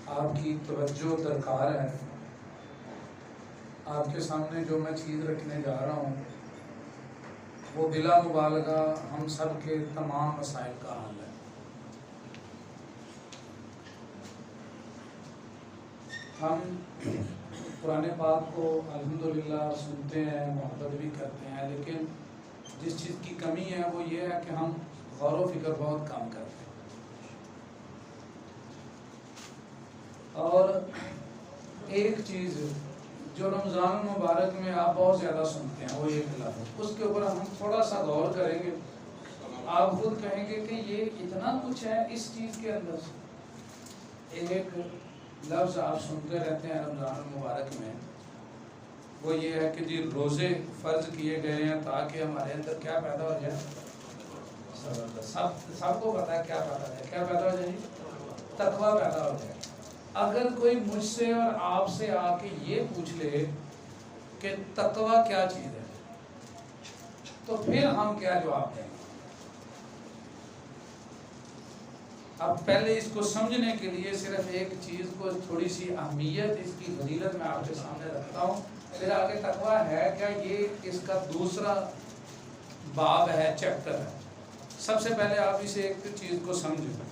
آپ کی توجہ درکار ہے۔ آپ کے سامنے جو میں چیز رکھنے جا رہا ہوں وہ بلا مبالغہ ہم سب کے تمام مسائل کا حل ہے۔ ہم قرآن پاک کو الحمدللہ سنتے ہیں، محبت بھی کرتے ہیں، لیکن جس چیز کی کمی ہے وہ یہ ہے کہ ہم غور و فکر بہت کم کرتے ہیں۔ اور ایک چیز جو رمضان المبارک میں آپ بہت زیادہ سنتے ہیں وہ ایک لفظ، اس کے اوپر ہم تھوڑا سا غور کریں گے، آپ خود کہیں گے کہ یہ اتنا کچھ ہے اس چیز کے اندر۔ ایک لفظ آپ سنتے رہتے ہیں رمضان المبارک میں، وہ یہ ہے کہ جی روزے فرض کیے گئے ہیں تاکہ ہمارے اندر کیا پیدا ہو جائے، سب کو پتا ہے کیا پیدا ہے، کیا پیدا ہو جائے، تقویٰ پیدا ہو جائے۔ اگر کوئی مجھ سے اور آپ سے آ کے یہ پوچھ لے کہ تقویٰ کیا چیز ہے تو پھر ہم کیا جواب دیں گے؟ اب پہلے اس کو سمجھنے کے لیے صرف ایک چیز کو، تھوڑی سی اہمیت اس کی فضیلت میں آپ کے سامنے رکھتا ہوں، پھر آگے تقویٰ ہے کیا یہ اس کا دوسرا باب ہے، چیپٹر ہے۔ سب سے پہلے آپ اسے ایک چیز کو سمجھیں۔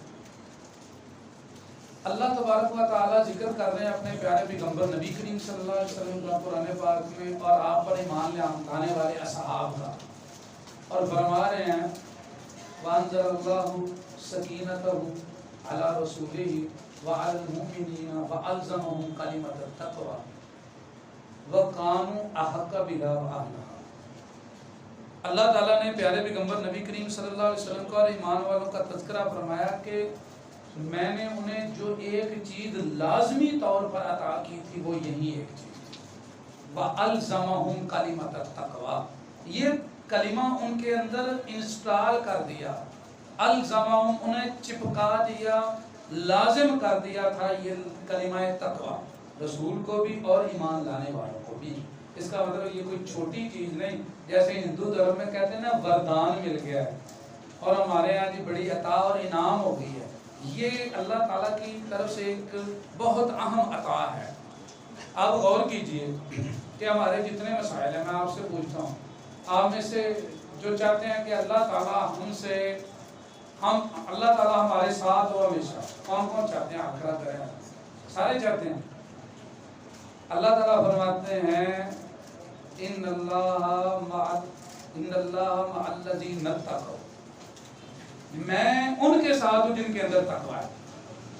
اللہ تبارک و تعالیٰ ذکر کر رہے ہیں اپنے پیارے پیغمبر نبی کریم صلی اللہ علیہ وسلم کا قرآن پاک میں اور آپ پر ایمان لانے والے اصحاب کا، اور فرما رہے ہیں وَأَنزَلَ اللَّهُ سَكِينَتَهُ عَلَى رَسُولِهِ وَعَلَى الْمُؤْمِنِينَ وَأَلْزَمَهُمْ كَلِمَةَ التَّقْوَىٰ وَكَانُوا أَحَقَّ بِهَا وَأَهْلَهَا۔ اللہ تعالیٰ نے پیارے پیغمبر نبی کریم صلی اللہ علیہ وسلم کا اور ایمان والوں کا تذکرہ فرمایا کہ میں نے انہیں جو ایک چیز لازمی طور پر عطا کی تھی وہ یہی ایک چیز تھی، وَأَلْزَمَهُمْ كَلِمَةَ التَّقْوَىٰ، یہ کلمہ ان کے اندر انسٹال کر دیا، الزمہم انہیں چپکا دیا، لازم کر دیا تھا یہ کلمہ تقویٰ، رسول کو بھی اور ایمان لانے والوں کو بھی۔ اس کا مطلب یہ کوئی چھوٹی چیز نہیں، جیسے ہندو دھرم میں کہتے ہیں نا وردان مل گیا ہے اور ہمارے یہاں جی بڑی عطا اور انعام ہو گئی ہے، یہ اللہ تعالیٰ کی طرف سے ایک بہت اہم عطا ہے۔ آپ غور کیجئے کہ ہمارے جتنے مسائل ہیں، میں آپ سے پوچھتا ہوں، آپ میں سے جو چاہتے ہیں کہ اللہ تعالیٰ ہم سے اللہ تعالیٰ ہمارے ساتھ ہو ہمیشہ، کون کون چاہتے ہیں؟ آپ کھڑا کریں، سارے چاہتے ہیں۔ اللہ تعالیٰ فرماتے ہیں ان اللہ مع الذین اتقوا، میں ان کے ساتھ ہوں جن کے اندر تقویٰ ہے۔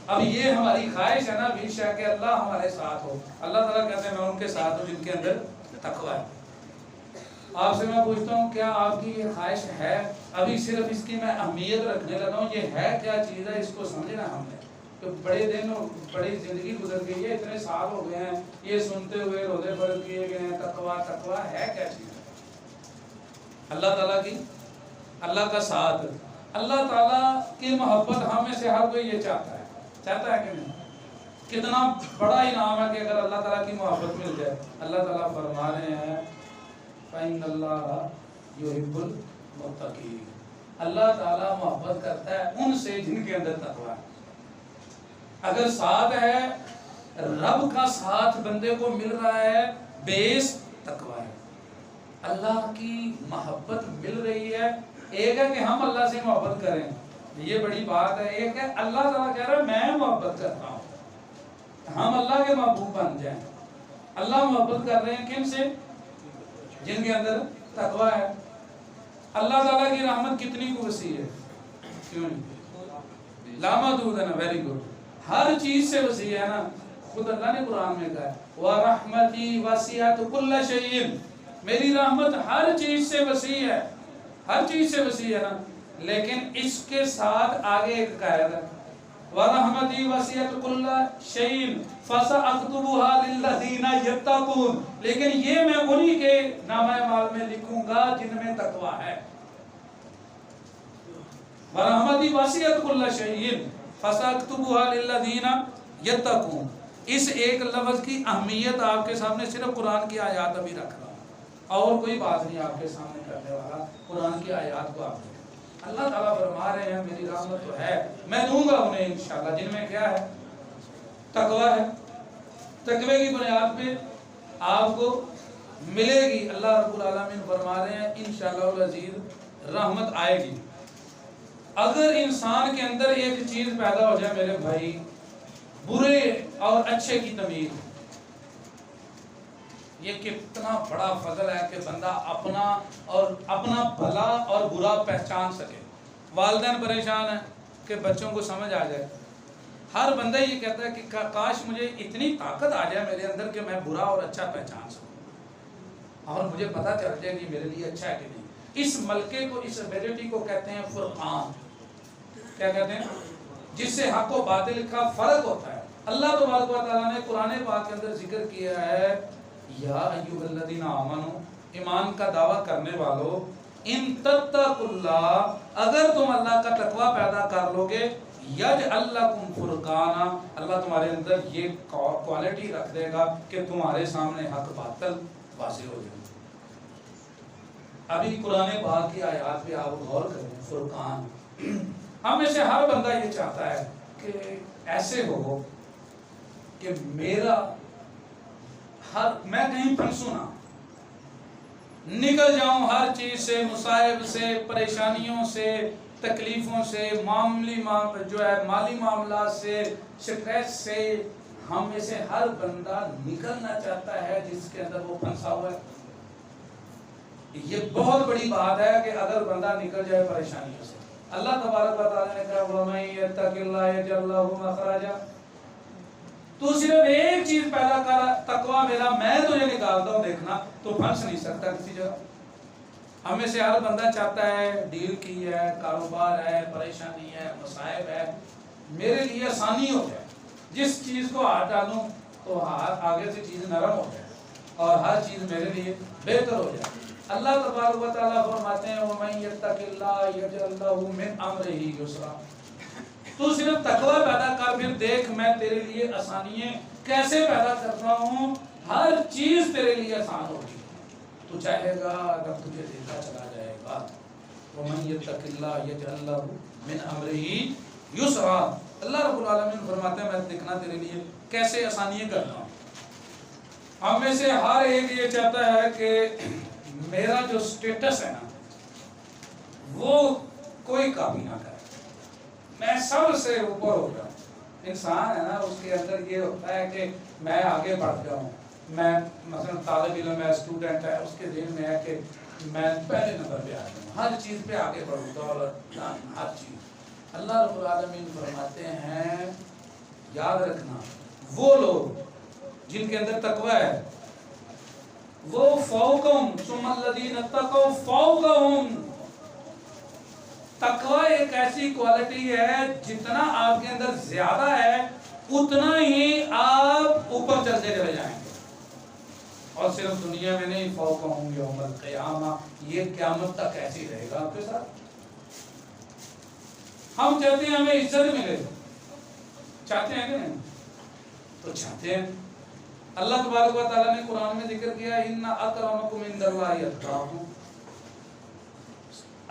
اب یہ ہماری خواہش ہے نا بیش ہے کہ اللہ ہمارے ساتھ ہو، اللہ تعالیٰ کہتے ہیں میں ان کے ساتھ ہوں جن کے اندر تقویٰ ہے۔ آپ سے میں پوچھتا ہوں کیا آپ کی یہ خواہش ہے؟ ابھی صرف اس کی میں اہمیت رکھنے لگا ہوں، یہ ہے کیا چیز ہے، اس کو سمجھنا ہم نے کہ بڑے دن بڑی زندگی گزر گئی ہے، اتنے سال ہو گئے ہیں یہ سنتے ہوئے، روزے فرض کیے گئے ہیں، تقویٰ ہے کیا چیز ہے؟ اللہ تعالیٰ کی، اللہ کا ساتھ، اللہ تعالیٰ کی محبت ہم میں سے ہر کوئی یہ چاہتا ہے کہ نہیں؟ کتنا بڑا انعام ہے کہ اگر اللہ تعالیٰ کی محبت مل جائے۔ اللہ تعالیٰ فرما رہے ہیں فَإِنَّ اللَّهَ يُحِبُّ الْمُتَّقِينَ، اللہ تعالیٰ محبت کرتا ہے ان سے جن کے اندر تقویٰ ہے۔ اگر ساتھ ہے، رب کا ساتھ بندے کو مل رہا ہے، بیس تقویٰ ہے، اللہ کی محبت مل رہی ہے۔ ایک ہے کہ ہم اللہ سے محبت کریں، یہ بڑی بات ہے، ایک ہے اللہ تعالیٰ کہہ رہا ہے میں محبت کرتا ہوں، ہم اللہ کے محبوب بن جائیں۔ اللہ محبت کر رہے ہیں کن سے؟ جن کے اندر تقویٰ ہے۔ اللہ تعالیٰ کی رحمت کتنی وسیع ہے، کیوں نہیں؟ لامحدود ہے نا، ویری گڈ، ہر چیز سے وسیع ہے نا۔ خود اللہ نے قرآن میں کہا ہے وَرَحْمَتِي وَسِعَتْ كُلَّ شَيْءٍ، میری رحمت ہر چیز سے وسیع ہے، ہر چیز سے وسیع ہے نا۔ لیکن اس کے ساتھ آگے ایک قاعدہ ہے وَرَحْمَتِي وَسِعَتْ كُلَّ شَيْءٍ فَسَأَكْتُبُهَا لِلَّذِينَ يَتَّقُونَ، لیکن یہ میں انہی کے نامہ اعمال میں لکھوں گا جن میں تقویٰ ہے۔ وَرَحْمَتِي وَسِعَتْ كُلَّ شَيْءٍ فَسَأَكْتُبُهَا لِلَّذِينَ يَتَّقُونَ۔ اس ایک لفظ کی اہمیت آپ کے سامنے صرف قرآن کی آیات ابھی رکھ رہا ہوں، اور کوئی بات نہیں آپ کے سامنے کرنے والا، قرآن کی آیات کو آپ دیکھیں۔ اللہ تعالیٰ فرما رہے ہیں میری رحمت تو ہے، میں دوں گا انہیں انشاءاللہ، جن میں کیا ہے؟ تقوی ہے. تقوی کی بنیاد پہ آپ کو ملے گی. اللہ رب العالمین فرما رہے ہیں انشاءاللہ العزیز رحمت آئے گی. اگر انسان کے اندر ایک چیز پیدا ہو جائے میرے بھائی، برے اور اچھے کی تمیز، یہ کتنا بڑا فضل ہے کہ بندہ اپنا بھلا اور برا پہچان سکے. والدین پریشان ہیں کہ بچوں کو سمجھ آ جائے. ہر بندہ یہ کہتا ہے کہ کاش مجھے اتنی طاقت آ جائے میرے اندر کہ میں برا اور اچھا پہچان سکوں اور مجھے پتہ چل جائے کہ میرے لیے اچھا ہے کہ نہیں. اس ملکے کو، اس ایبیلٹی کو کہتے ہیں فرقان. کیا کہتے ہیں؟ جس سے حق و باطل کا فرق ہوتا ہے. اللہ تبارک و تعالیٰ نے قرآن پاک کے اندر ذکر کیا ہے یا ایھا الذین آمنو، ایمان کا دعویٰ کرنے والو، ان تتقوا اللہ، اگر تم اللہ کا تقوی پیدا کر لو گے، یجعل لکم فرقانا، اللہ تمہارے اندر یہ کوالٹی رکھ دے گا کہ تمہارے سامنے حق باطل واضح ہو جائے. ابھی قرآن پاک کی آیات پہ آپ غور کریں. فرقان، ہم میں سے ہر بندہ یہ چاہتا ہے کہ ایسے ہو کہ میں کہیں پھنسوں نہ، نکل جاؤں ہر چیز سے، مصائب سے، پریشانیوں سے، تکلیفوں سے، مالی معاملات سے، سٹریس سے. ہم میں سے ہر بندہ نکلنا چاہتا ہے جس کے اندر وہ پھنسا ہوا ہے. یہ بہت بڑی بات ہے کہ اگر بندہ نکل جائے پریشانیوں سے. اللہ تبارک و تعالیٰ نے کہا وَمَن يَتَّقِ اللَّهَ يَجْعَل لَّهُ مَخْرَجًا، تو صرف ایک چیز پیدا کر، تقوی میرا، میں تجھے نکالتا ہوں، دیکھنا تو پھنس نہیں سکتا کسی جگہ. ہم میں سے ہر بندہ چاہتا ہے ڈیل کی ہے، کاروبار ہے، پریشانی ہے، مصائب ہے، میرے لیے آسانی ہو جائے. جس چیز کو ہاتھ ڈالوں تو آگے سے چیز نرم ہو جائے اور ہر چیز میرے لیے بہتر ہو جائے. اللہ تبارک و تعالیٰ فرماتے ہیں وَمَن يَتَّقِ اللَّهَ يَجْعَل لَّهُ مِنْ أَمْرِهِ يُسْرًا. تو صرف تقوی پیدا کر، پھر دیکھ میں تیرے لیے آسانیاں کیسے پیدا کرتا ہوں. ہر چیز تیرے لیے آسان ہوگی. تو چاہے گا اگر تجھے دیکھا چلا جائے گا. وَمَن يَتَّقِ اللَّهَ يَجْعَل لَّهُ مِنْ أَمْرِهِ يُسْرًا. اللہ رب العالمین فرماتے ہیں میں دیکھنا تیرے لیے کیسے آسانیاں کرتا ہوں. ہم میں سے ہر ایک یہ چاہتا ہے کہ میرا جو سٹیٹس ہے نا وہ کوئی کاپی نہ کرے، میں سب سے اوپر ہو جاؤں. انسان ہے نا، اس کے اندر یہ ہوتا ہے کہ میں آگے بڑھ جاؤں. میں مثلا طالب علم ہے، اسٹوڈنٹ ہے، اس کے ذہن میں ہے کہ میں پہلے نمبر پہ آ جاؤں، ہر چیز پہ آگے بڑھوں، دولت، ہر چیز. اللہ رب العالمین فرماتے ہیں یاد رکھنا وہ لوگ جن کے اندر تقوی ہے وہ فوقہم ثم الذین اتقوا فوقہم. تقوی ایک ایسی کوالٹی ہے جتنا آپ کے اندر زیادہ ہے اتنا ہی آپ اوپر چلتے چلے جائیں گے. اور صرف دنیا میں نہیں، فوقہم یوم القیامہ، یہ قیامت تک ایسی رہے گا آپ کے ساتھ. ہم چاہتے ہیں ہمیں عزت ملے، چاہتے ہیں کہ نہیں؟ تو چاہتے ہیں. اللہ تبارک و تعالیٰ نے قرآن میں ذکر کیا ان اکرمکم عند اللہ اتقاکم.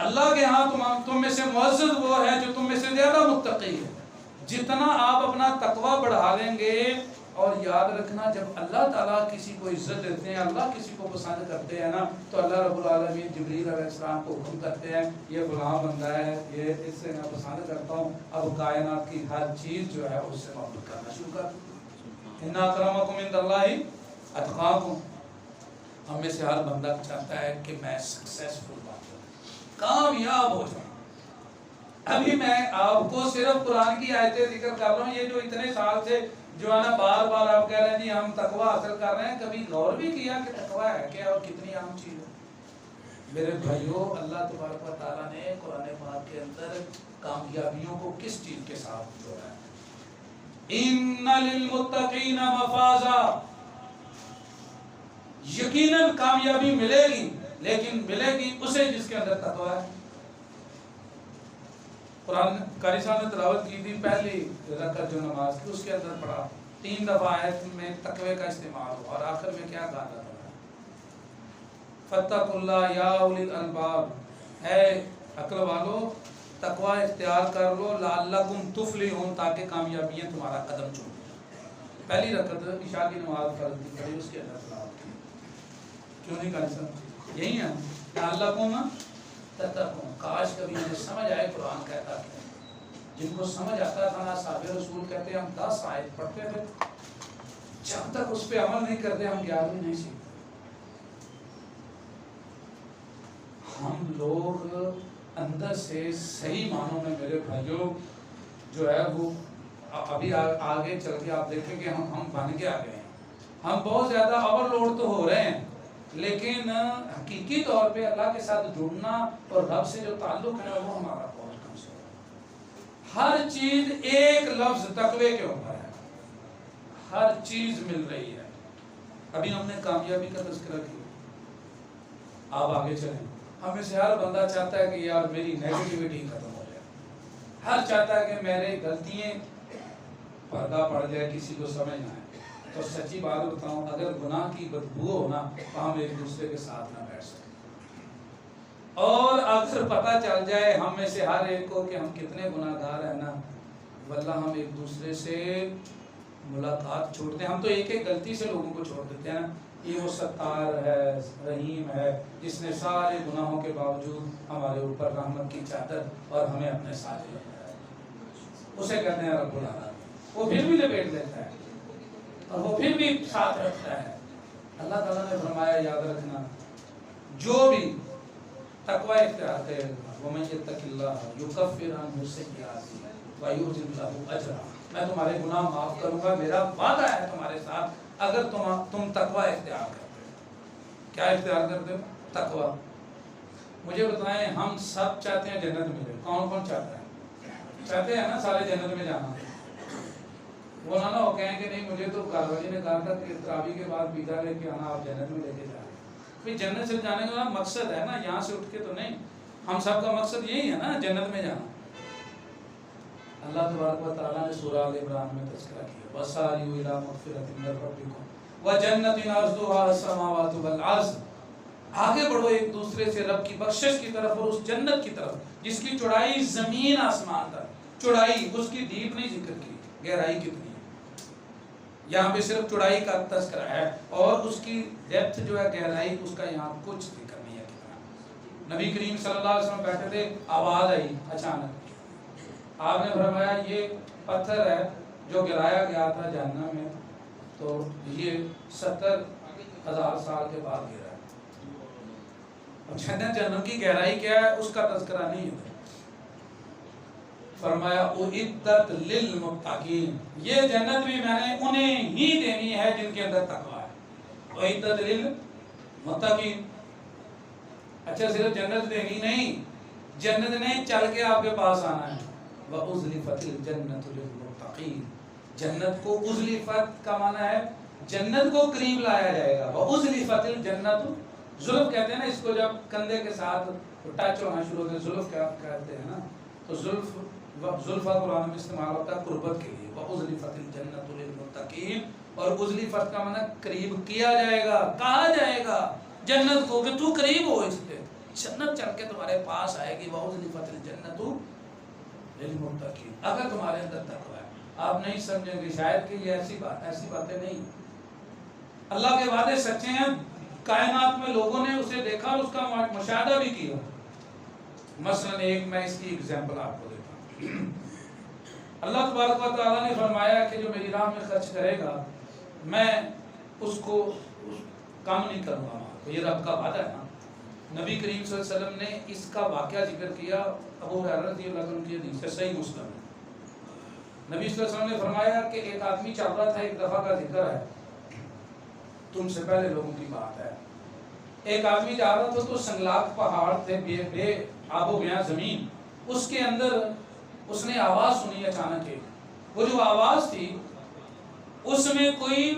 اللہ کے ہاں تم میں سے معزز وہ ہے جو تم میں سے زیادہ متقی ہے. جتنا آپ اپنا تقوی بڑھا لیں گے. اور یاد رکھنا جب اللہ تعالیٰ کسی کو عزت دیتے ہیں، اللہ کسی کو پسند کرتے ہیں نا، تو اللہ رب العالمین جبریل علیہ السلام کو حکم کرتے ہیں یہ غلام بندہ ہے، یہ اس سے میں پسند کرتا ہوں، اب کائنات کی ہر چیز جو ہے اس سے محبت کرنا شروع کر. ان اکرمکم عند اللہ اتقاکم. ہم میں سے ہر بندہ چاہتا ہے کہ میں سکسیسفل بن جاؤں، کامیاب ہو جاؤں. ابھی میں آپ کو صرف قرآن کی آیتیں ذکر کر رہا ہوں. یہ جو اتنے سال سے جو ہے نا بار بار آپ کہہ رہے ہیں جی ہم تقوی حاصل کر رہے ہیں، کبھی غور بھی کیا کہ تقوی ہے کیا اور کتنی اہم چیز ہے؟ میرے بھائیوں، اللہ تبارک و تعالیٰ نے قرآن پاک کے اندر کامیابیوں کو کس چیز کے ساتھ جوڑا ہے؟ ان للمتقین مفازا. یقیناً کامیابی ملے گی، لیکن ملے گی اسے جس کے اندر تقوی ہے. قرآن قاری صاحب نے تلاوت کی تھی پہلی رکعت جو نماز تھی، اس کے اندر پڑھا 3 دفعہ آیت میں تقوی کا استعمال ہوا اور آخر میں کیا کہا تھا؟ فاتقوا اللہ یا اولی الالباب، اے عقل والو تقوی اختیار کر لو، لعلکم تفلحون، تاکہ کامیابیاں تمہارا قدم چومیں. پہلی رکعت عشاء کی نماز فرض کی پڑھی، اس کے اندر تلاوت کی، کیوں نہیں کہا سر؟ یہی ہے لعلکم تتقون، کاش کبھی ہمیں سمجھ آئے قرآن کہتا ہے۔ جن کو سمجھ آتا تھا نا صحابہ رسول کہتے ہیں ہم 10 آیت پڑھتے تھے، جب تک اس پہ عمل نہیں کرتے ہم 11ویں نہیں سیکھتے۔ ہم لوگ اندر سے صحیح معنوں میں میرے بھائیوں جو ہے وہ ابھی آگے چل کے آپ دیکھیں کہ ہم بن کے آ گئے ہیں، ہم بہت زیادہ اوور لوڈ تو ہو رہے ہیں، لیکن حقیقی طور پہ اللہ کے ساتھ جڑنا اور رب سے جو تعلق ہے وہ ہمارا بہت کمزور ہے۔ ہر چیز ایک لفظ تقوی کے اوپر ہے، ہر چیز مل رہی ہے۔ ابھی ہم نے کامیابی کا تذکرہ کیا، آپ آگے چلیں۔ ہمیں سے ہر بندہ چاہتا ہے کہ یار میری نیگیٹیوٹی ختم ہو جائے، ہر چاہتا ہے کہ میرے غلطیاں پردہ پڑ جائے، کسی کو سمجھ نہ آئے۔ تو سچی بات بتاؤں، اگر گناہ کی بدبو ہو نا تو ہم ایک دوسرے کے ساتھ نہ بیٹھ سکتے، اور اگر پتہ چل جائے ہم میں سے ہر ایک کو کہ ہم کتنے گناہ گار ہیں نا، واللہ ہم ایک دوسرے سے ملاقات چھوڑتے ہیں۔ ہم تو ایک ایک غلطی سے لوگوں کو چھوڑ دیتے ہیں نا، یہ وہ ستار ہے، رحیم ہے، جس نے سارے گناہوں کے باوجود ہمارے اوپر رحمت کی چادر اور ہمیں اپنے ساتھ لگایا ہے، اسے کہتے ہیں رب العالمین۔ وہ پھر بھی لپیٹ لیتا ہے اور وہ پھر بھی ساتھ رکھتا ہے۔ اللہ تعالیٰ نے فرمایا یاد رکھنا، جو بھی تقوی اختیار کرے گا وَمَن يَتَّقِ اللَّهَ يُكَفِّرْ عَنْهُ سَيِّئَاتِهِ وَيُعْظِمْ لَهُ أَجْرًا، میں تمہارے گناہ معاف کروں گا، میرا وعدہ ہے تمہارے ساتھ اگر تم تقوی اختیار کرتے ہو۔ کیا اختیار کرتے ہو؟ تقوی۔ مجھے بتائیں، ہم سب چاہتے ہیں جنت ملے، کون کون چاہتا ہے؟ چاہتے ہیں نا سارے جنت میں جانا۔ وہ نہ ہو کہیں کہ نہیں مجھے تو کاروانی نے کہا تھا کہ تراویح کے بعد پیزا لے کے آنا، آپ جنت میں لے کے جائیں۔ پھر جنت سے جانے کا مقصد ہے نا، یہاں سے اٹھ کے تو نہیں، ہم سب کا مقصد یہی ہے نا، جنت میں جانا۔ اللہ تبارک و تعالیٰ نے سورہ آل عمران میں تذکرہ کیا، وَسَارِعُوا إِلَىٰ مَغْفِرَةٍ مِّن رَّبِّكُمْ وَجَنَّةٍ عَرْضُهَا السَّمَاوَاتُ وَالْأَرْضُ، آگے بڑھو ایک دوسرے سے رب کی بخشش کی طرف اور اس جنت کی طرف جس کی چوڑائی زمین آسمان تک، چوڑائی، اس کی ڈیپ نہیں ذکر کی، گہرائی کتنی ہے، یہاں پہ صرف چوڑائی کا تذکرہ ہے، اور اس کی ڈیپتھ جو ہے، گہرائی، اس کا یہاں کچھ ذکر نہیں ہے کتنا۔ نبی کریم صلی اللہ علیہ وسلم بیٹھے تھے، آواز آئی اچانک، آپ نے فرمایا یہ پتھر ہے جو گرایا گیا تھا جہنم میں، تو یہ 70,000 سال کے بعد گرا ہے۔ اب جہنم کی گہرائی کیا ہے اس کا تذکرہ نہیں ہے۔ فرمایا اُعِدَّتْ لِلْمُتَّقِينَ، یہ جنت بھی میں نے انہیں ہی دینی ہے جن کے اندر تقوی ہے۔ اُعِدَّتْ لِلْمُتَّقِينَ، اچھا صرف جنت دینی نہیں، جنت نے چل کے آپ کے پاس آنا ہے۔ وَأُزْلِفَتِ الْجَنَّةُ لِلْمُتَّقِينَ، جنت کو، اُزْلِفَت کا معنی ہے جنت کو قریب لایا جائے گا۔ وَأُزْلِفَتِ الْجَنَّةُ، زلف کہتے ہیں نا اس کو، جب کندھے کے ساتھ ٹچ ہونا شروع ہوتے ہیں، زلف کیا کہتے ہیں نا، تو زلفہ قرآن میں استعمال ہوتا ہے قربت کے لیے۔ وَأُزْلِفَتِ الْجَنَّةُ لِلْمُتَّقِينَ، اور اُزْلِفَت کا معنی قریب کیا جائے گا، کہا جائے گا جنت کو کہ تو قریب ہو اس پہ، جنت چل کے تمہارے پاس آئے گی۔ وَأُزْلِفَتِ الْجَنَّةُ لِلْمُتَّقِينَ، اگر تمہارے اندر تقوی ہے۔ آپ نہیں سمجھیں گے شاید کہ یہ ایسی باتیں نہیں، اللہ کے وعدے سچے ہیں، کائنات میں لوگوں نے اسے دیکھا اور اس کا مشاہدہ بھی کیا۔ مثلا ایک میں اس کی ایگزامپل آپ کو دیتا ہوں۔ اللہ تبارک و تعالیٰ نے فرمایا کہ جو میری راہ میں خرچ کرے گا میں اس کو کم نہیں کروں گا، یہ رب کا وعدہ ہے نا۔ نبی کریم صلی اللہ علیہ وسلم نے اس کا واقعہ ذکر کیا، ابو ہریرہ رضی اللہ عنہ کی حدیث ہے، صحیح مسلم ہے۔ نبی صلی اللہ علیہ وسلم نے فرمایا کہ ایک آدمی چل رہا تھا، ایک دفعہ کا ذکر ہے، تم سے پہلے لوگوں کی بات ہے۔ ایک آدمی جا رہا تھا تو سنگلاق پہاڑ تھے، بے آب و گیا زمین، اس کے اندر اس نے آواز سنی اچانک ایک، وہ جو آواز تھی اس میں کوئی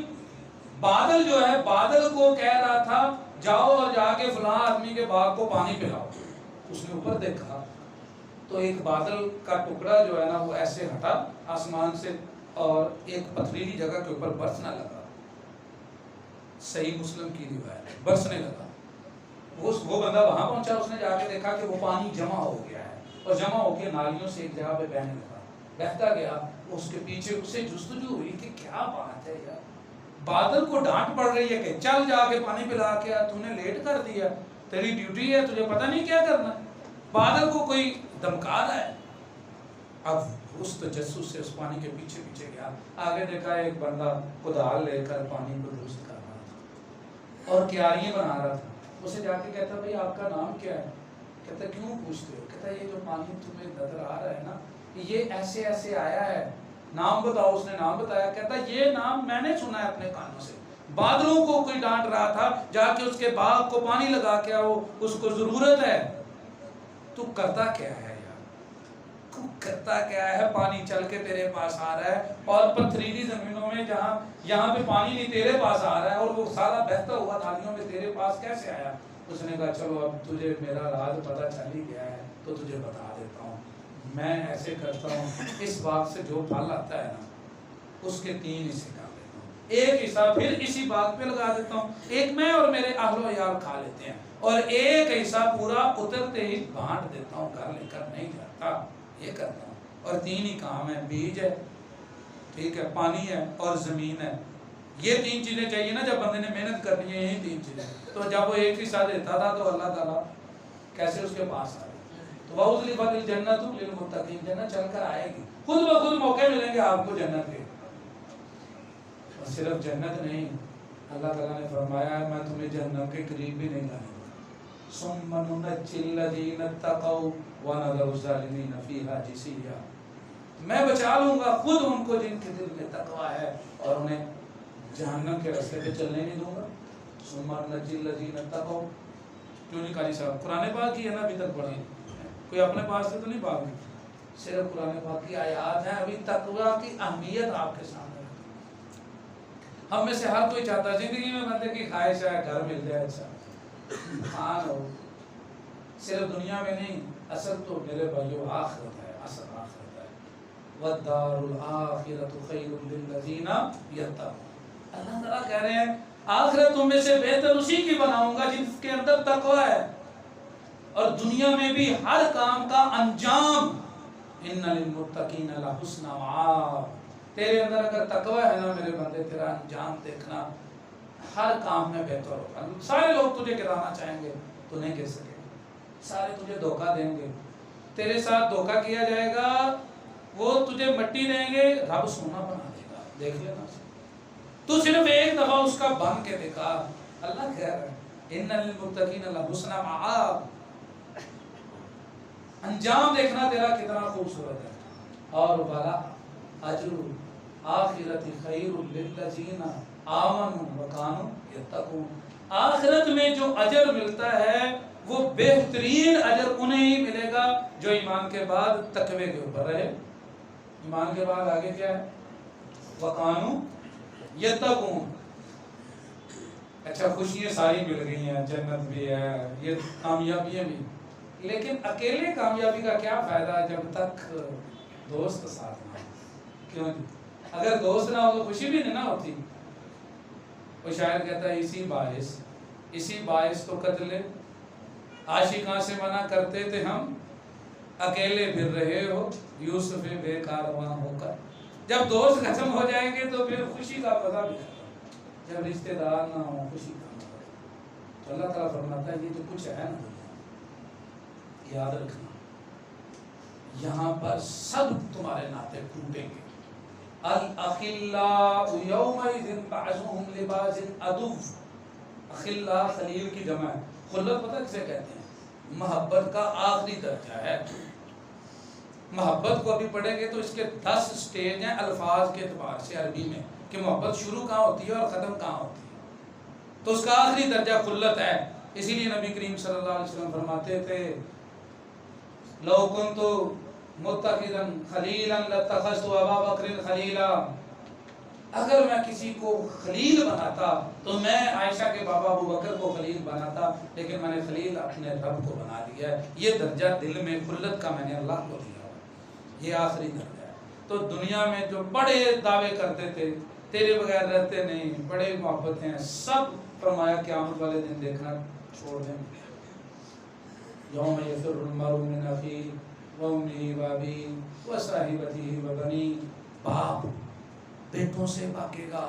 بادل جو ہے، بادل کو کہہ رہا تھا جاؤ اور جا کے فلاں آدمی کے باغ کو پانی پلاؤ۔ اس نے اوپر دیکھا تو ایک بادل کا ٹکڑا جو ہے نا وہ ایسے ہٹا آسمان سے اور ایک پتھریلی جگہ کے اوپر برسنے لگا، صحیح مسلم کی روایت، برسنے لگا۔ وہ بندہ وہاں پہنچا، اس نے جا کے دیکھا کہ وہ پانی جمع ہو گیا ہے اور جمع ہو کے نالیوں سے ایک جگہ پہ بہنے لگا، بہتا گیا اس کے پیچھے اسے جستجو ہوئی کہ کیا بات ہے یار، بادل کو ڈانٹ پڑ رہی ہے کہ چل جا کے پانی پلا کے آ، تو نے لیٹ کر دیا، تیری ڈیوٹی ہے، تجھے پتہ نہیں کیا کرنا ہے۔ بادل کو کوئی دھمکا رہا ہے۔ اب اس تجسس سے اس پانی کے پیچھے پیچھے گیا، آگے دیکھا ایک بندہ کدال لے کر پانی کو درست کر رہا تھا اور کیاریاں بنا رہا تھا۔ اسے جا کے کہتا بھائی آپ کا نام کیا ہے؟ کہتا کیوں پوچھتے ہو؟ کہتا یہ جو پانی تمہیں نظر آ رہا ہے نا، یہ ایسے ایسے آیا ہے، نام بتاؤ۔ اس نے نام بتایا، کہتا یہ نام میں نے سنا ہے اپنے کانوں سے، بادلوں کو کوئی ڈانٹ رہا تھا جا کے اس کے باغ کو پانی لگا کے آؤ، اس کو ضرورت ہے۔ تو کرتا کیا ہے یار، تو کرتا کیا ہے؟ پانی چل کے تیرے پاس آ رہا ہے اور پتھریلی زمینوں میں جہاں یہاں پہ پانی نہیں تیرے پاس آ رہا ہے، اور وہ سارا بہتا ہوا نالیوں میں تیرے پاس کیسے آیا؟ اس نے کہا چلو اب تجھے میرا راز پتہ چل ہی گیا ہے تو تجھے بتا دیتا ہوں، میں ایسے کرتا ہوں، اس باغ سے جو پھل آتا ہے نا اس کے 3 حصے کر لیتا ہوں، ایک حصہ پھر اسی باغ پہ لگا دیتا ہوں، ایک میں اور میرے اہل و عیال کھا لیتے ہیں، اور ایک حصہ پورا اترتے ہی بانٹ دیتا ہوں، گھر لے کر نہیں جاتا۔ یہ کرتا ہوں، اور 3 ہی کام ہے، بیج ہے، ٹھیک ہے، پانی ہے اور زمین ہے۔ یہ 3 چیزیں چاہیے نا جب بندے نے محنت کرنی ہے، یہی 3 چیزیں۔ تو جب وہ ایک حصہ دیتا تھا تو اللہ تعالیٰ کیسے اس کے پاس آئے؟ تو وَأُزْلِفَتِ الْجَنَّةُ لِلْمُتَّقِينَ، جنت چل کر آئے گی، خود بخود موقع ملیں گے آپ کو جنت کے۔ اور صرف جنت نہیں، اللہ تعالیٰ نے فرمایا میں تمہیں جہنم کے قریب بھی نہیں لانے گا۔ ثُمَّ نُنَجِّي الَّذِينَ اتَّقَوْا وَنَذَرُ الظَّالِمِينَ فِيهَا جِثِيًّا، میں بچا لوں گا خود ان کو جن کے دل میں تقویٰ ہے، اور انہیں جہنم کے راستے پہ چلنے نہیں دوں گا۔ ثُمَّ نُنَجِّي الَّذِينَ اتَّقَوْا، کیوں نہیں قاری صاحب؟ قرآن پاک کی ہے نا، ابھی تک پڑھیں، کوئی اپنے پاس سے تو نہیں بھاگ گئی، صرف قرآن پاک کی آیات ہیں، ابھی تقویٰ کی اہمیت آپ کے سامنے ہے۔ ہم میں سے ہر کوئی چاہتا ہے زندگی میں بندے کی خواہش ہے گھر مل جائے، اچھا خان ہو، صرف دنیا میں نہیں، اصل تو میرے بھائیو آخرت ہے، اصل آخرت ہے۔ وَالدَّارُ الْآخِرَةُ خَيْرٌ لِلَّذِينَ يَتَّقُونَ، اللہ تعالیٰ کہہ رہے ہیں آخرت تم میں سے بہتر اسی کی بناؤں گا جن کے اندر تقویٰ ہے، اور دنیا میں بھی ہر کام کا انجام اِنَّ لِلْمُتَّقِينَ لَحُسْنَ مَآبٍ، تیرے اندر اگر تقویٰ ہے نا میرے بندے، تیرا انجام دیکھنا ہر کام میں بہتر ہوگا۔ سارے لوگ تجھے گرانا چاہیں گے تو نہیں گر سکے، سارے تجھے دھوکہ دیں گے، تیرے ساتھ دھوکہ کیا جائے گا، وہ تجھے مٹی دیں گے، رب سونا بنا دے گا، دیکھ لینا، تو صرف ایک دفعہ اس کا بن کے دکھا۔ اللہ کہہ رہا ہے اِنَّ لِلْمُتَّقِينَ لَحُسْنَ مَآبٍ، انجام دیکھنا تیرا کتنا خوبصورت ہے۔ اور وَلَا أَجْرُ الْآخِرَةِ خَيْرٌ لِلَّذِينَ آمَنُوا وَكَانُوا يَتَّقُونَ، آخرت میں جو اجر ملتا ہے وہ بہترین اجر انہیں ہی ملے گا جو ایمان کے بعد تقوی کے اوپر رہے۔ ایمان کے بعد آگے کیا ہے؟ وَكَانُوا يَتَّقُونَ۔ اچھا خوشیاں ساری مل گئی ہیں، جنت بھی ہے، یہ کامیابیاں بھی، لیکن اکیلے کامیابی کا کیا فائدہ جب تک دوست ساتھ نہ ہو؟ کیوں؟ اگر دوست نہ ہو تو خوشی بھی نہیں نہ ہوتی۔ وہ شاعر کہتا ہے اسی باعث تو قتل عاشقاں سے منع کرتے تھے ہم، اکیلے پھر رہے ہو یوسف بے کارواں ہو کر۔ جب دوست ختم ہو جائیں گے تو پھر خوشی کا مزہ بھی ختم، جب رشتہ دار نہ ہو خوشی کا مزہ۔ تو اللہ تعالیٰ فرماتا ہے یہ جو کچھ ہے نا، یاد رکھنا یہاں پر سب تمہارے ناطے ٹوٹیں گے۔ الْأَخِلَّاءُ يَوْمَئِذٍ بَعْضُهُمْ لِبَعْضٍ عَدُوٌّ، اخلاء خلیل کی جمع ہے۔ خلت پتہ کسے کہتے ہیں؟ محبت کا آخری درجہ ہے۔ محبت کو ابھی پڑھیں گے تو اس کے 10 سٹیج ہیں الفاظ کے اعتبار سے عربی میں، کہ محبت شروع کہاں ہوتی ہے اور ختم کہاں ہوتی ہے، تو اس کا آخری درجہ خلت ہے۔ اسی لیے نبی کریم صلی اللہ علیہ وسلم فرماتے تھے لَوْ كُنْتُ مُتَّخِذًا خَلِيلًا لَاتَّخَذْتُ أَبَا بَكْرٍ خَلِيلًا، اگر میں کسی کو خلیل بناتا تو میں عائشہ کے بابا ابو بکر کو خلیل بناتا، لیکن میں نے خلیل اپنے رب کو بنا لیا ہے۔ یہ درجہ دل میں خلت کا میں نے اللہ کو دیا ہے، یہ آخری درجہ ہے۔ تو دنیا میں جو بڑے دعوے کرتے تھے تیرے بغیر رہتے نہیں، بڑے محبت ہیں، سب فرمایا قیامت والے دن دیکھنا چھوڑ دیں۔ یوم یفر المرء من اخیہ وامہ وابیہ وصاحبتہ وبنیہ باپ بیٹوں سے بھاگے گا،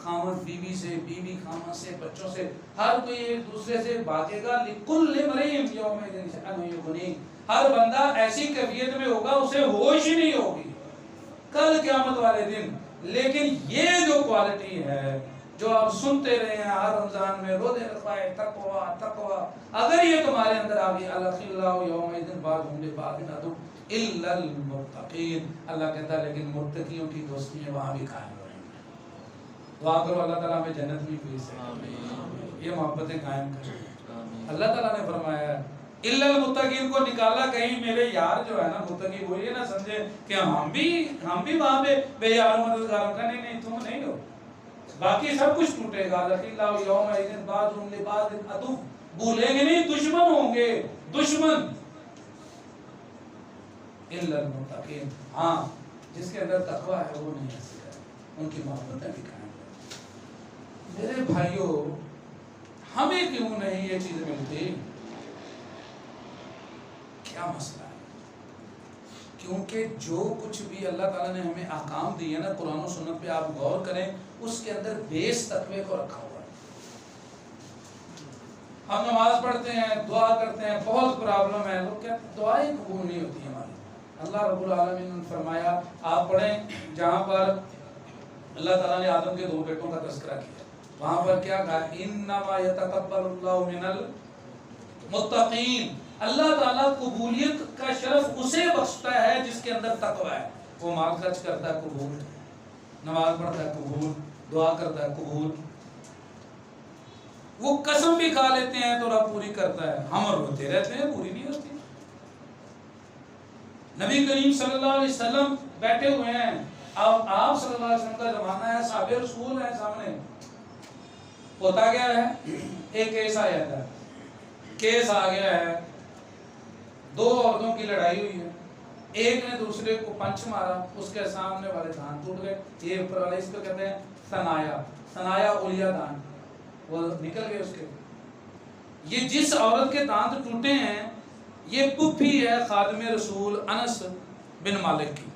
خامد بیوی سے، بیوی خامد سے، بچوں سے، ہر کوئی ایک دوسرے سے بھاگے گا. لِكُلِّ امْرِئٍ يَوْمَئِذٍ شَأْنٌ يُغْنِيهِ. ہر بندہ ایسی کیفیت میں ہوگا اسے ہوش ہی نہیں ہوگی کل قیامت والے دن. لیکن یہ جو کوالٹی ہے جو آپ سنتے رہے ہیں ہر رمضان میں، روزے رکھوائے، تقویٰ تقویٰ، اگر یہ تمہارے اندر آ گئی، الْأَخِلَّاءُ يَوْمَئِذٍ بَعْضُهُمْ لِبَعْضٍ عَدُوٌّ إِلَّا الْمُتَّقِينَ. اللہ کہتا ہے لیکن متقیوں کی دوستیاں وہاں بھی قائم ہو رہی ہیں. دعا کرو اللہ تعالیٰ ہمیں جنت میں بھی سے یہ محبتیں قائم کریں. اللہ تعالیٰ نے فرمایا ہے الا المتقین کو نکالا. کہیں میرے یار جو ہے نا متقی، وہ یہ نہ سمجھے کہ ہم بھی وہاں پہ بے یار مددگاروں کا. نہیں، تم نہیں ہو. باقی سب کچھ ٹوٹے گا. لَخِلَّهُ يَوْمَئِذٍ بَعْضُهُمْ لِبَعْضٍ عَدُوٌّ. بھولیں گے نہیں، دشمن ہوں گے، دشمن. الا المتقین، ہاں جس کے اندر تقویٰ ہے وہ نہیں ایسے ہے، ان کی محبتیں بھی قائم ہے. میرے بھائیوں، ہمیں کیوں نہیں یہ چیز ملتی؟ کیا مسئلہ ہے؟ کیونکہ جو کچھ بھی اللہ تعالیٰ نے ہمیں احکام دی ہے نا قرآن و سنت پہ آپ غور کریں، اس کے اندر بیس تقوی کو رکھا ہوا ہے. ہم نماز پڑھتے ہیں، دعا کرتے ہیں، بہت پرابلم ہے، لوگ کہتے دعائیں قبول نہیں ہوتی ہماری. اللہ رب العالمین نے فرمایا، آپ پڑھیں جہاں پر اللہ تعالیٰ نے آدم کے 2 بیٹوں کا تذکرہ کیا، وہاں پر کیا کہا؟ انما یتقبل اللہ من المتقین. اللہ تعالیٰ قبولیت کا شرف اسے بخشتا ہے جس کے اندر تقوی ہے. وہ مال خرچ کرتا ہے قبول، نماز پڑھتا ہے قبول، دعا کرتا ہے قبول، وہ قسم بھی کھا لیتے ہیں تو رب پوری کرتا ہے. ہم روتے رہتے ہیں، پوری نہیں ہوتی. نبی کریم صلی اللہ علیہ وسلم بیٹھے ہوئے ہیں، اب آپ صلی اللہ علیہ وسلم کا زمانہ ہے، صحابہ رسول ہیں سامنے. ہوتا گیا ہے ایک کیس آیا تھا، کیس آ گیا ہے، 2 عورتوں کی لڑائی ہوئی ہے. ایک نے دوسرے کو پنچ مارا، اس کے سامنے والے دانت ٹوٹ گئے. یہ اوپر والے اس کو کہتے ہیں ثنایا اولیاء دانت، وہ نکل گئے اس کے. یہ جس عورت کے دانت ٹوٹے ہیں یہ پھوپھی ہے خادم رسول انس بن مالک کی،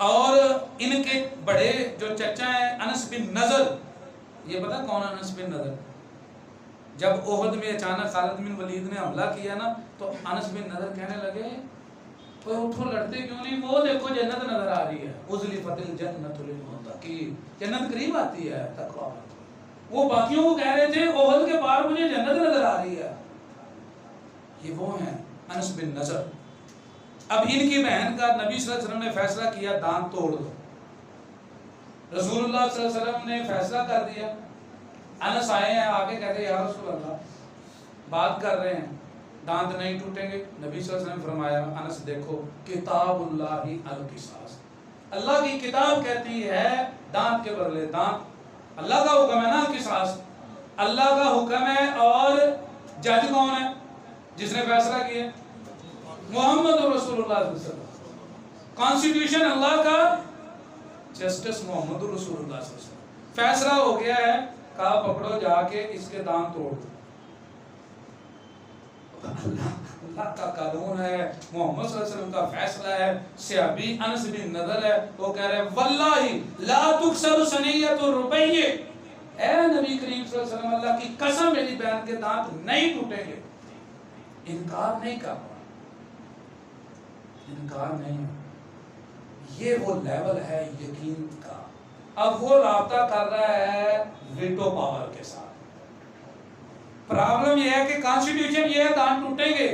اور ان کے بڑے جو چچا ہیں انس بن نضر. یہ پتا کون انس بن نضر؟ جب احد میں اچانک خالد بن ولید نے حملہ کیا نا تو انس بن نضر کہنے لگے کوئی اٹھو، لڑتے کیوں نہیں؟ وہ دیکھو جنت نظر آ رہی ہے. ازلفت الجنت للمتقین، جنت قریب آتی ہے تقویٰ. وہ باقیوں کو کہہ رہے تھے احد کے پار مجھے جنت نظر آ رہی ہے. یہ وہ ہیں انس بن نضر. اب ان کی بہن کا نبی صلی اللہ علیہ وسلم نے فیصلہ کیا دانت توڑ دو. رسول اللہ صلی اللہ علیہ وسلم نے فیصلہ کر دیا. انس آئے ہیں، آگے کہتے ہیں یا رسول اللہ، بات کر رہے ہیں دانت نہیں ٹوٹیں گے. نبی صلی اللہ علیہ وسلم نے فرمایا انس دیکھو کتاب اللہ القصاص، اللہ کی کتاب کہتی ہے دانت کے بدلے دانت. اللہ کا حکم ہے نا قصاص، اللہ کا حکم ہے. اور جج کون ہے جس نے فیصلہ کیا؟ محمد رسول اللہ صلی اللہ علیہ وسلم. کانسٹیٹیوشن اللہ کا، جسٹس محمد رسول اللہ صلی اللہ علیہ وسلم. فیصلہ ہو گیا ہے، کہا پکڑو جا کے اس کے دانت توڑ دو. اللہ کا قانون ہے، محمد صلی اللہ علیہ وسلم کا فیصلہ ہے. صحابی انس بن نضر ہے، وہ کہہ رہے ہیں واللہ لا تکسر ثنیۃ الربیع، اے نبی کریم صلی اللہ علیہ وسلم اللہ کی قسم میری بہن کے دانت نہیں ٹوٹیں گے. انکار نہیں کر رہا، انکار نہیں. یہ وہ لیول ہے یقین کا. اب وہ رابطہ کر رہا ہے ویٹو پاور کے ساتھ. پرابلم یہ ہے کہ کانسٹیٹیوشن یہ ہے دانت ٹوٹیں گے،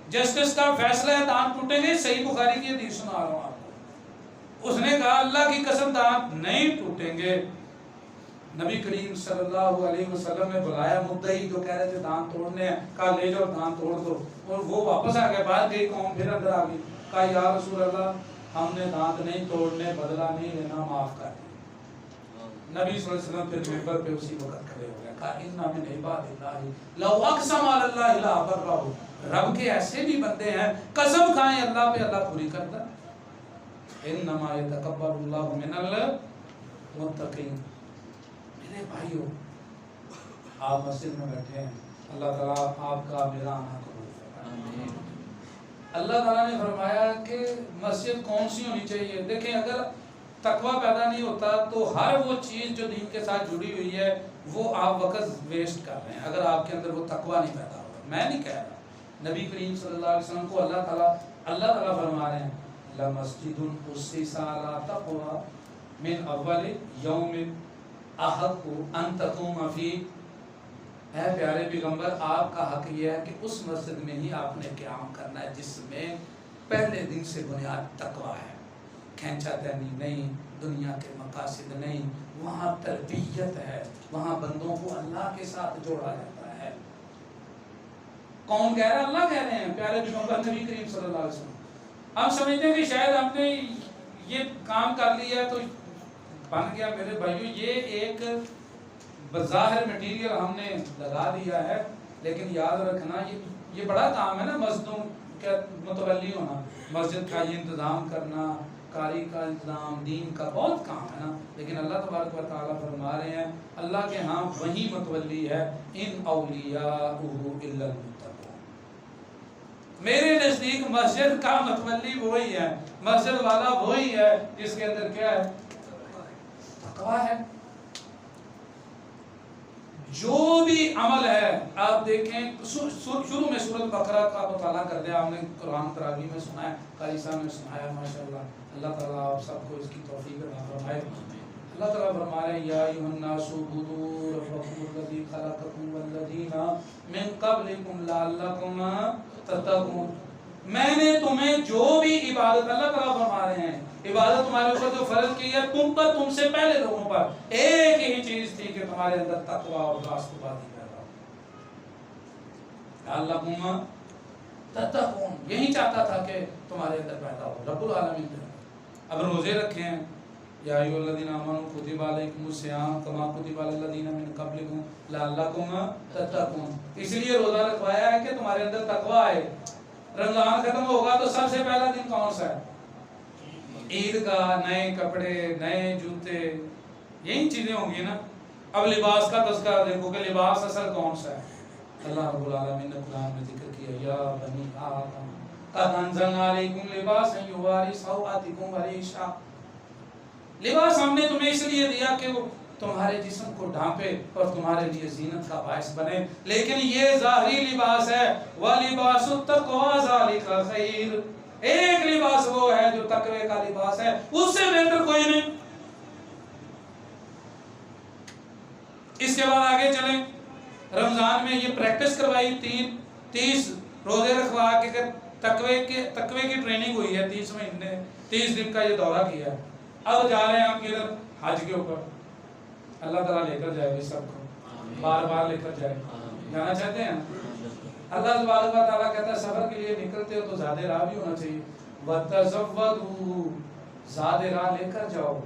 جسٹس کا فیصلہ ہے دانت ٹوٹیں گے. صحیح بخاری کی حدیث سنا رہا ہوں آپ کو. اس نے کہا اللہ کی قسم دانت نہیں ٹوٹیں گے. نبی کریم صلی اللہ علیہ وسلم نے بلایا مدعی جو کہہ رہے تھے دانت توڑنے ہیں، کہا لے جاؤ دانت توڑ دو. اور وہ واپس آ گئے، باہر گئی قوم پھر اندر آ گئی. کہا یا رسول اللہ ہم نے دانت نہیں توڑنے، بدلہ نہیں لینا، معاف کر دیں. نبی صلی اللہ علیہ وسلم پھر منبر پہ اسی وقت کھڑے ہو گئے، کہا ان من عباد اللہ لو اقسم علی اللہ لا برہ. رب کے ایسے بھی بندے ہیں قسم کھائیں اللہ پہ اللہ پوری کرتا. انما یتقبل اللہ من المتقین. میرے بھائیو، آپ مسجد میں بیٹھے ہیں، اللہ تعالیٰ آپ کا میرا آنا قبول فرمائے. اللہ تعالیٰ نے فرمایا کہ مسجد کون سی ہونی چاہیے. دیکھیں اگر تقوی پیدا نہیں ہوتا تو ہر وہ چیز جو دین کے ساتھ جڑی ہوئی ہے وہ آپ وقت ویسٹ کر رہے ہیں اگر آپ کے اندر وہ تقوی نہیں پیدا ہوگا. میں نہیں کہہ رہا, نبی کریم صلی اللہ علیہ وسلم کو اللہ تعالیٰ فرما رہے ہیں لَمَسْجِدٌ أُسِّسَ عَلَىٰ تَقْوَىٰ مِنْ أَوَّلِ يَوْمٍ أَحَقُّ أَن تَقُومَ فِيهِ. اے پیارے پیغمبر, آپ کا حق یہ ہے کہ اس مسجد میں ہی آپ نے قیام کرنا ہے جس میں پہلے دن سے بنیاد تقوی ہے, کھینچا تنی نہیں, دنیا کے مقاصد نہیں, وہاں تربیت ہے, وہاں بندوں کو اللہ کے ساتھ جوڑا جاتا ہے. کون کہہ رہا ہے؟ اللہ کہہ رہے ہیں, پیارے پیغمبر نبی کریم صلی اللہ علیہ وسلم. ہم سمجھتے ہیں کہ شاید ہم نے یہ کام کر لیا تو بن گیا. میرے بھائیو, یہ ایک بظاہر مٹیریل ہم نے لگا دیا ہے, لیکن یاد رکھنا یہ بڑا کام ہے نا مسجدوں کا متولی ہونا, مسجد کا یہ انتظام کرنا, کاری کا انتظام, دین کا بہت کام ہے نا. لیکن اللہ تبارک و تعالیٰ فرما رہے ہیں اللہ کے ہاں وہی متولی ہے, ان اولیاءہ الا المتقون. میرے نزدیک مسجد کا متولی وہی ہے, مسجد والا وہی ہے جس کے اندر کیا ہے؟ تقویٰ ہے. جو بھی عمل ہے آپ دیکھیں, شروع میں سورۃ بقرہ کا مطالعہ کر دیا آپ نے, قرآن تراویح میں سنا ہے, قاری صاحب نے سنایا, ماشاءاللہ. اللہ تعالیٰ آپ سب کو اس کی توفیق عطا فرمائے. اللہ تعالیٰ فرما رہے ہیں یا ایھا الناس اعبدوا ربکم الذی خلقکم والذین من قبلکم لعلکم تتقون. میں نے تمہیں جو بھی عبادت, اللہ تعالیٰ فرما رہے ہیں عبادت تمہارے اوپر جو فرض کی ہے تم پر, تم سے پہلے لوگوں پر ایک ہی چیز تھی کہ تمہارے اندر تقوی اور راست بازی پیدا ہو. لعلکم تتقون, یہی چاہتا تھا کہ تمہارے اندر پیدا ہو. رب العالمین نے اب روزے رکھے ہیں, یا ایھا الذین آمنوا کتب علیکم الصیام کما کتب علی الذین من قبلکم لعلکم تتقون. اس لیے روزہ رکھوایا ہے کہ تمہارے اندر تقوی آئے. رمضان ختم ہوگا تو سب سے پہلا دن کون سا ہے؟ عید کا, نئے کپڑے, نئے جوتے, یہی چیزیں ہوں گی نا. اب لباس کا تذکرہ دیکھو کہ لباس اصل کون سا ہے. اللہ رب العالمین نے قرآن میں ذکر کیا یا بنی آدم قد انزلنا علیکم لباسا یواری سوآتکم وریشا. لباس ہم نے تمہیں اس لیے دیا کہ وہ تمہارے جسم کو ڈھانپے اور تمہارے لیے زینت کا باعث بنے, لیکن یہ ظاہری لباس ہے. وَلِبَاسُ التَّقْوَىٰ ذَلِكَ خَيْرٌ. ایک لباس وہ ہے جو تقوی کا لباس ہے, اس سے بہتر کوئی نہیں. اس کے بعد آگے چلیں. رمضان میں یہ پریکٹس کروائی, 30 روزے رکھوا کے تقوی کی ٹریننگ ہوئی ہے. 30 مہینے 30 دن کا یہ دورہ کیا ہے. اب جا رہے ہیں ہم کدھر؟ حج کے اوپر. اللہ تعالیٰ لے کر جائے گی سب کو, بار بار لے کر جائے. جانا چاہتے ہیں؟ اللہ تبارک و تعالیٰ کہتا ہے سفر کے لیے نکلتے ہو تو زیادہ راہ بھی ہونا چاہیے. وَتَزَوَّدُوا, زیادہ راہ لے کر جاؤ.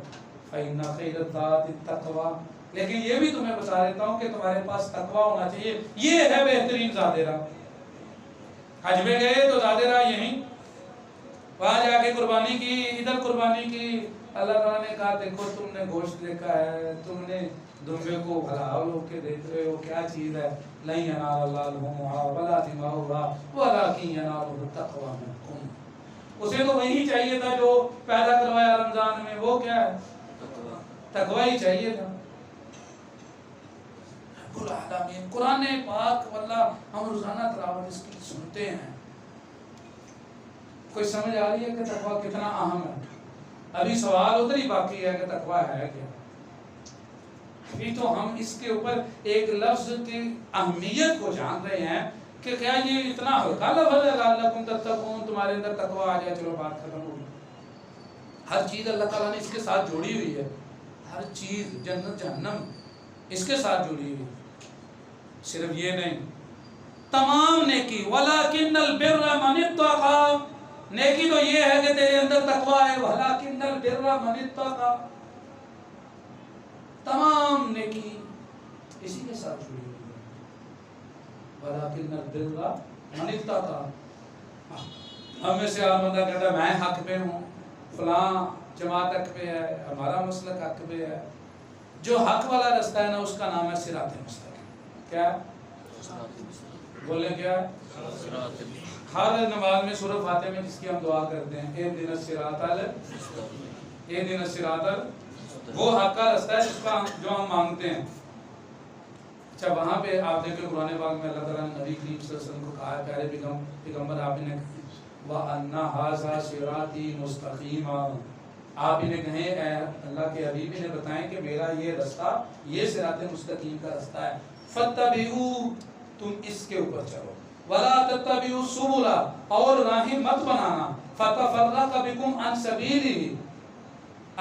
فَإِنَّ خَيْرَ الزَّادِ التَّقْوَىٰ. لیکن یہ بھی تمہیں بتا دیتا ہوں کہ تمہارے پاس تقویٰ ہونا چاہیے, یہ ہے بہترین زیادہ راہ. حج میں گئے تو زیادہ راہ یہیں, وہاں جا کے قربانی کی, ادھر قربانی کی. اللہ تعالیٰ نے کہا دیکھو تم نے گوشت دیکھا ہے, تم نے دمبے کو حلال ہو کے دیکھ رہے ہو, کیا چیز ہے؟ لن ینال اللہ لحومہا ولا دماؤہا ولکن ینالہ التقویٰ منکم. اسے تو وہی چاہیے تھا جو پیدا کروایا رمضان میں, وہ کیا ہے؟ تقویٰ ہی چاہیے تھا. رب العالمین قرآن پاک, واللہ ہم روزانہ تلاوت اس کی سنتے ہیں. کوئی سمجھ آ رہی ہے کہ تقویٰ کتنا اہم ہے؟ ابھی سوال ادھر ہی باقی ہے کہ تقویٰ ہے کیا. ابھی تو ہم اس کے اوپر ایک لفظ کی اہمیت کو جان رہے ہیں کہ کیا یہ اتنا ہلکا لفظ ہے لعلکم تتقون, تمہارے اندر تقویٰ آ جائے چلو بات ختم ہو گئی. ہر چیز اللہ تعالیٰ نے اس کے ساتھ جوڑی ہوئی ہے, ہر چیز, جنت جہنم اس کے ساتھ جوڑی ہوئی ہے. صرف یہ نہیں, تمام نیکی. وَلَكِنَّ الْبِرَّ مَنِ اتَّقَىٰ. نیکی تو یہ ہے کہ تیرے اندر تقویٰ ہے. وَلَكِنَّ الْبِرَّ مَنِ اتَّقَىٰ. تمام نیکی اسی کے ساتھ جڑی ہوئی ہے. وَلَكِنَّ الْبِرَّ مَنِ اتَّقَىٰ. ہم میں سے ہر بندہ کہتا ہے میں حق پہ ہوں, فلاں جماعت حق پہ ہے, ہمارا مسلک حق پہ ہے. جو حق والا رستہ ہے نا اس کا نام ہے صراط مستقیم. کیا بولے؟ کیا ہر نماز میں سورہ فاتحہ میں جس کی ہم دعا کرتے ہیں اہدنا الصراط وہ حق کا راستہ ہے جس کا جو ہم مانگتے ہیں. اچھا وہاں پہ آپ دیکھیں قرآن پاک میں اللہ تعالیٰ نے نبی کریم صلی اللہ علیہ وسلم کو کہا ہے، پیارے پیغمبر آپ نے وَأَنَّ هَذَا صِرَاطِي مُسْتَقِيمًا، آپ انہیں کہیں اے اللہ کے حبیب نے بتائیں کہ میرا یہ راستہ یہ صراط مستقیم کا راستہ ہے، فَاتَّبِعُوا تم اس کے اوپر چلو، وَلَا تَتَّبِعُوا السُّبُلَ اور راہیں مت بنانا، فَتَفَرَّقَ بِكُمْ عَنْ سَبِيلِهِ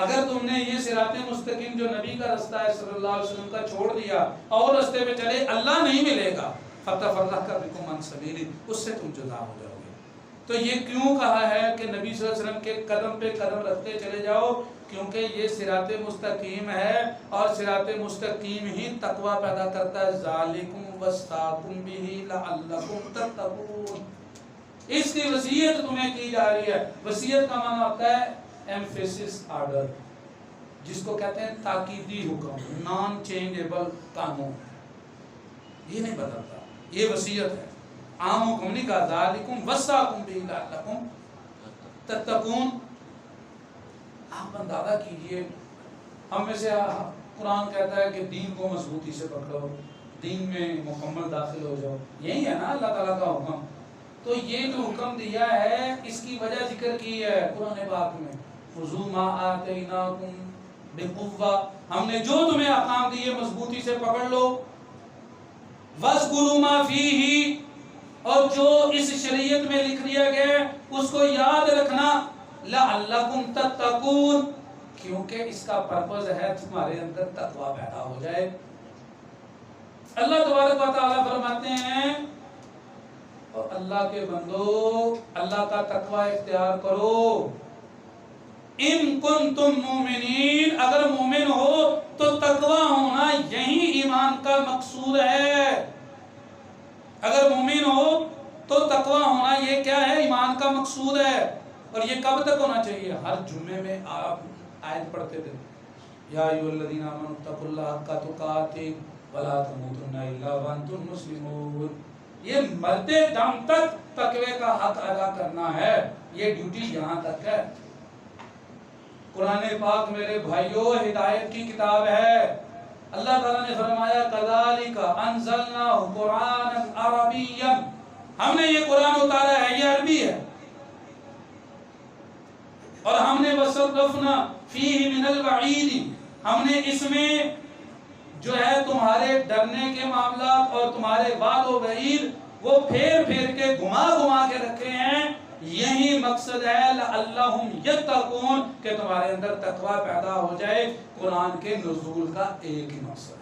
اگر تم نے یہ صراط مستقیم جو نبی کا راستہ ہے صلی اللہ علیہ وسلم کا چھوڑ دیا اور راستے پہ چلے، اللہ نہیں ملے گا، فَتَفَرَّقَ بِكُمْ عَنْ سَبِيلِهِ اس سے تم جدا ہو جاؤ گے. تو یہ کیوں کہا ہے کہ نبی صلی اللہ علیہ وسلم کے قدم پہ قدم رکھتے چلے جاؤ؟ کیونکہ یہ صراط مستقیم ہے اور صراط مستقیم ہی تقوی پیدا کرتا ہے. ذالکم وصاکم بہ لعلکم تتقون، اس کی وصیت تمہیں کی جا رہی ہے. وصیت کا معنی ہوتا ہے ایمفیسس آرڈر، جس کو کہتے ہیں تاکیدی حکم، نان چینجیبل قانون، یہ نہیں بدلتا، یہ وصیت ہے. عام حکم نہیں کہا، ذالکم وصاکم بہ لعلکم تتقون. آپ اندازہ کیجئے، ہم میں سے قرآن کہتا ہے کہ دین کو مضبوطی سے پکڑو، دین میں مکمل داخل ہو جاؤ، یہی ہے نا اللہ تعالیٰ کا حکم. تو یہ جو حکم دیا ہے اس کی وجہ ذکر کی ہے قرآن پاک میں، خذوا ما آتیناکم بقوہ، ہم نے جو تمہیں احکام دیے مضبوطی سے پکڑ لو. واذکروا ما فیہ، اور جو اس شریعت میں لکھ دیا گیا اس کو یاد رکھنا. لعلکم تتقون، کیونکہ اس کا پرپز ہے تمہارے اندر تقوی پیدا ہو جائے. اللہ تبارک و تعالیٰ فرماتے ہیں اور اللہ کے بندو اللہ کا تقوی اختیار کرو. ان کنتم مومنین، اگر مومن ہو تو تقوی ہونا یہی ایمان کا مقصود ہے. اگر مومن ہو تو تقوی ہونا یہ کیا ہے؟ ایمان کا مقصود ہے. اور یہ کب تک ہونا چاہیے؟ ہر جمعے میں آپ آیت پڑھتے تھے، یا ایھا الذین آمنوا اتقوا اللہ حق تقاتہ ولا تموتن الا وانتم مسلمون. یہ مرتے دم تک تقوی کا حق ادا کرنا ہے، یہ ڈیوٹی یہاں تک ہے. قرآن پاک میرے بھائیوں ہدایت کی کتاب ہے. اللہ تعالیٰ نے فرمایا کذالک انزلناہ قرآنا عربیا، ہم نے یہ قرآن اتارا ہے، یہ عربی ہے، اور ہم نے وصرفنا فیہ من الوعید، ہم نے اس میں جو ہے تمہارے ڈرنے کے معاملات اور تمہارے وعد و وعید وہ پھیر پھیر کے گھما کے رکھے ہیں. یہی مقصد ہے لعلہم یتقون، کہ تمہارے اندر تقوی پیدا ہو جائے. قرآن کے نزول کا ایک ہی مقصد ہے.